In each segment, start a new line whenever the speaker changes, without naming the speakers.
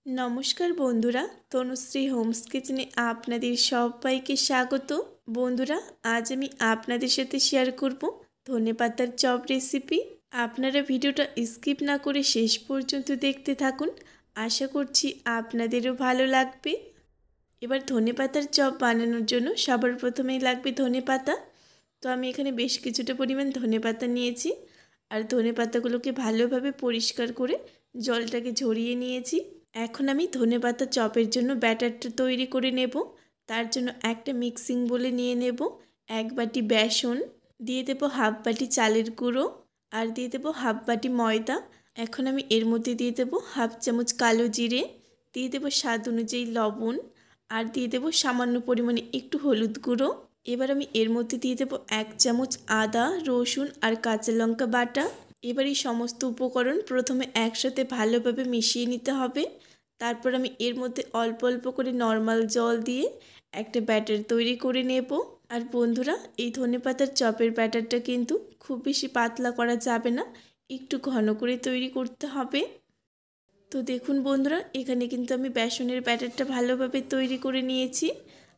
নমস্কার বন্ধুরা, তনুশ্রী হোমস কিচেনে আপনাদের সবাইকে স্বাগত। বন্ধুরা, আজ আমি আপনাদের সাথে শেয়ার করব ধনেপাতার চপ রেসিপি। আপনারা ভিডিওটা স্কিপ না করে শেষ পর্যন্ত দেখতে থাকুন। আশা করছি আপনাদেরও ভালো লাগবে। এবার ধনেপাতার চপ বানানোর জন্য সবার প্রথমেই লাগবে ধনেপাতা। তো আমি এখানে বেশ কিছুটা পরিমাণ ধনেপাতা নিয়েছি, আর ধনেপাতাগুলোকে ভালোভাবে পরিষ্কার করে জলটাকে ঝরিয়ে নিয়েছি। এখন আমি ধনেপাতা চপের জন্য ব্যাটারটা তৈরি করে নেব। তার জন্য একটা মিক্সিং বলে নিয়ে নেব 1 বাটি বেসন, দিয়ে দেব হাফ বাটি চালের গুঁড়ো, আর দিয়ে দেব হাফ বাটি ময়দা। এখন আমি এর মধ্যে দিয়ে দেব হাফ চামচ কালো জিরে, দিয়ে দেব স্বাদ অনুযায়ী লবণ, আর দিয়ে দেব সামান্য পরিমাণে একটু হলুদ গুঁড়ো। এবার আমি এর মধ্যে দিয়ে দেব 1 চামচ আদা, রসুন আর কাঁচা লঙ্কা বাটা। এবার এই সমস্ত উপকরণ প্রথমে একসাথে ভালোভাবে মিশিয়ে নিতে হবে। তারপর আমি এর মধ্যে অল্প অল্প করে নর্মাল জল দিয়ে একটা ব্যাটার তৈরি করে নেব। আর বন্ধুরা, এই ধনেপাতার চপের ব্যাটারটা কিন্তু খুব বেশি পাতলা করা যাবে না, একটু ঘন করে তৈরি করতে হবে। তো দেখুন বন্ধুরা, এখানে কিন্তু আমি বেসনের ব্যাটারটা ভালোভাবে তৈরি করে নিয়েছি,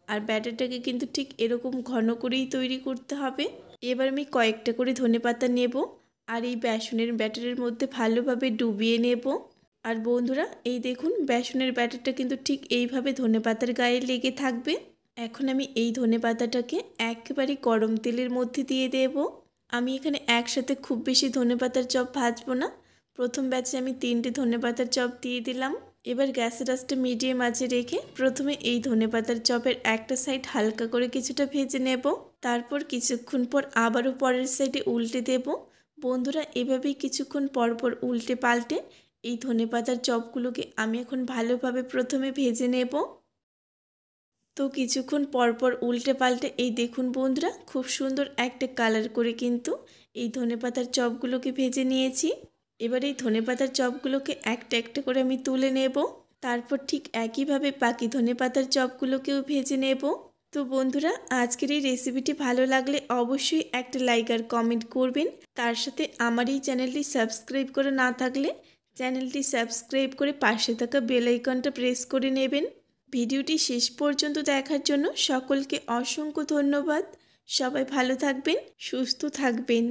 আর ব্যাটারটাকে কিন্তু ঠিক এরকম ঘন করেই তৈরি করতে হবে। এবার আমি কয়েকটা করে ধনেপাতা নেব, আর এই বেসনের ব্যাটারের মধ্যে ভালোভাবে ডুবিয়ে নেব। আর বন্ধুরা, এই দেখুন বেসনের ব্যাটারটা কিন্তু ঠিক এইভাবে ধনেপাতার গায়ে লেগে থাকবে। এখন আমি এই ধনেপাতাটাকে একেবারে গরম তেলের মধ্যে দিয়ে দেব। আমি এখানে একসাথে খুব বেশি ধনেপাতার চপ ভাজবো না। প্রথম ব্যাচে আমি 3টে ধনেপাতার চপ দিয়ে দিলাম। এবার গ্যাসের আঁচটা মিডিয়াম আঁচে রেখে প্রথমে এই ধনেপাতার চপের একটা সাইড হালকা করে কিছুটা ভেজে নেব। তারপর কিছুক্ষণ পর আবারও পরের সাইডে উল্টে দেব। বন্ধুরা, এভাবেই কিছুক্ষণ পর পর উল্টে পাল্টে এই ধনেপাতার চপগুলোকে আমি এখন ভালোভাবে প্রথমে ভেজে নেব। তো কিছুক্ষণ পরপর উল্টে পাল্টে এই দেখুন বন্ধুরা, খুব সুন্দর একটা কালার করে কিন্তু এই ধনেপাতার চপগুলোকে ভেজে নিয়েছি। এবার এই ধনেপাতার চপগুলোকে একটা একটা করে আমি তুলে নেব। তারপর ঠিক একইভাবে বাকি ধনেপাতার চপগুলোকেও ভেজে নেব। তো বন্ধুরা, আজকের এই রেসিপিটি ভালো লাগলে অবশ্যই একটা লাইক আর কমেন্ট করবেন। তার সাথে আমার এই চ্যানেলটি সাবস্ক্রাইব করে না থাকলে চ্যানেলটি সাবস্ক্রাইব করে পাশে থাকা বেল আইকনটা প্রেস করে নেবেন। ভিডিওটি শেষ পর্যন্ত দেখার জন্য সকলকে অসংখ্য ধন্যবাদ। সবাই ভালো থাকবেন, সুস্থ থাকবেন।